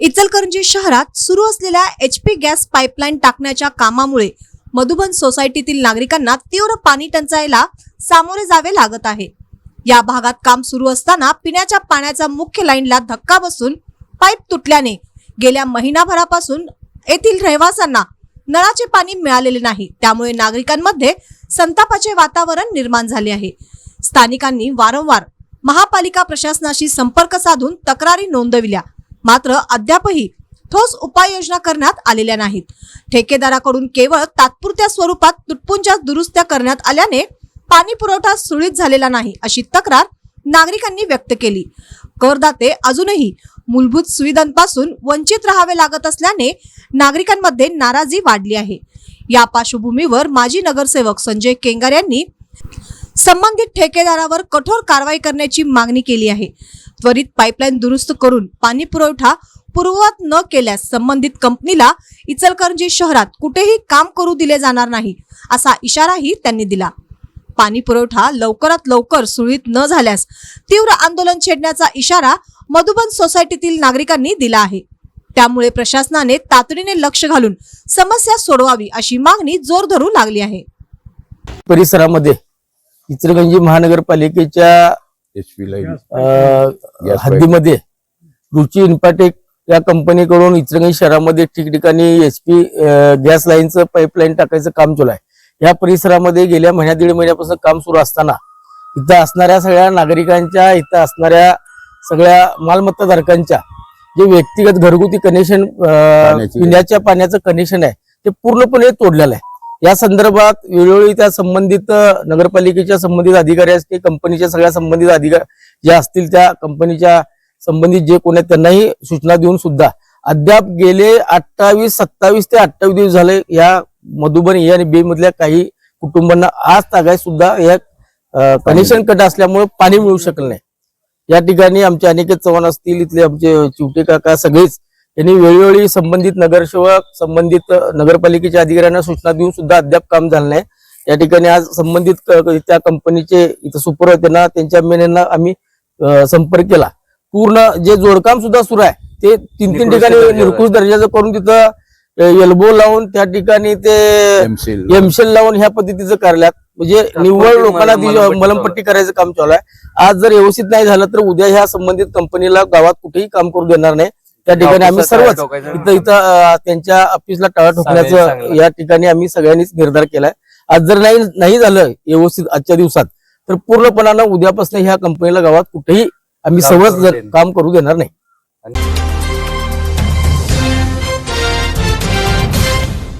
इचलकरंजी शहरात सुरू असलेल्या HP गॅस पाईपलाईन टाकण्याच्या कामामुळे मधुबन सोसायटीतील नागरिकांना तीव्र पाणी टंचाईला सामोरे जावे लागत आहे। या भागात काम सुरू असताना पिण्याच्या पाण्याचा मुख्य लाईनला धक्का बसून पाईप तुटल्याने गेल्या महिनाभरापासून येथील रहिवाशांना नळाचे पाणी मिळालेले नाही। त्यामुळे नागरिकांमध्ये संतापाचे वातावरण निर्माण झाले आहे। स्थानिकांनी वारंवार महापालिका प्रशासनाशी संपर्क साधून तक्रारी नोंदविल्या, मात्र अद्यापही ठोस उपाययोजना करण्यात आलेल्या नाहीत। ठेकेदाराकडून केवळ तात्पुरत्या स्वरूपात तुटपुंज्या दुरुस्त्या करण्यात आल्याने पाणी पुरवठा सुरळीत झालेला नाही, अशी तक्रार नागरिकांनी व्यक्त केली। करदाते अजूनही मूलभूत सुविधांपासून वंचित राहावे लागत असल्याने नागरिकांमध्ये नाराजी वाढली आहे। या पार्श्वभूमीवर माजी नगरसेवक संजय केंगार यांनी संबंधित ठेकेदारावर कठोर कारवाई करण्याची मागणी केली आहे। त्वरित पाईपलाईन दुरुस्त करून पाणी पुरवठा पूर्ववत न केल्यास संबंधित कंपनीला इचलकरंजी शहरात कुठेही काम करू दिले जाणार नाही, असा इशाराही त्यांनी दिला। पाणी पुरवठा लवकरात लवकर सुरळीत न झाल्यास तीव्र आंदोलन छेडण्याचा इशारा मधुबन सोसायटीतील नागरिकांनी दिला आहे। त्यामुळे प्रशासनाने तातडीने लक्ष घालून समस्या सोडवावी, अशी मागणी जोर धरू लागली आहे। परिसरामध्ये इचलकरंजी महानगरपालिकेच्या हद्दीमध्ये रुची इन्फाटेक या कंपनीकडून इचलकरंजी शहरामध्ये ठिकठिकाणी HP गॅस लाईनचं पाईपलाईन टाकायचं काम चालू आहे। या परिसरामध्ये गेल्या दीड महिन्यापासून काम सुरू असताना इथं असणाऱ्या सगळ्या नागरिकांच्या, इथं असणाऱ्या सगळ्या मालमत्ताधारकांच्या जे व्यक्तिगत घरगुती कनेक्शन, पिण्याच्या पाण्याचं कनेक्शन आहे ते पूर्णपणे तोडलेलं आहे। या संदर्भात वेळोवेळी त्या संबंधित नगरपालिकेच्या संबंधित अधिकारी असतील, कंपनीच्या सगळ्या संबंधित अधिकारी ज्या असतील त्या कंपनीच्या संबंधित जे कोणी आहेत त्यांनाही सूचना देऊन सुद्धा अद्याप गेले 27 ते 28 दिवस झाले या मधुबन A आणि B मधल्या काही कुटुंबांना आज तागाय सुद्धा या कनेक्शन कट असल्यामुळे पाणी मिळू शकलं नाही। या ठिकाणी आमचे अनिकेत चव्हाण असतील, इथले आमचे चिवटे काका सगळेच यांनी वेळोवेळी संबंधित नगरसेवक, संबंधित नगरपालिकेच्या अधिकाऱ्यांना सूचना देऊन सुद्धा अद्याप काम झालं नाही। या ठिकाणी आज संबंधित त्या कंपनीचे इथं सुपरवायझर त्यांना, त्यांच्या मेनेंना आम्ही संपर्क केला। पूर्ण जे जोडकाम सुद्धा सुरू आहे ते तीन ठिकाणी निरकुश दर्जाचं करून तिथं एल्बो लावून त्या ठिकाणी ते एमसेल लावून ह्या पद्धतीचं करल्यात, म्हणजे निव्वळ लोकांना मलमपट्टी करायचं काम चालू आहे। आज जर व्यवस्थित नाही झालं तर उद्या ह्या संबंधित कंपनीला गावात कुठेही काम करू देणार नाही। त्या ठिकाणी आम्ही सर्वच इथं त्यांच्या ऑफिसला टाळा ठोकण्याचं या ठिकाणी आम्ही सगळ्यांनीच निर्धार केलाय। आज जर नाही झालं व्यवस्थित आजच्या दिवसात तर पूर्णपणानं उद्यापासून ह्या कंपनीला गावात कुठेही आम्ही सर्वच काम करू देणार नाही।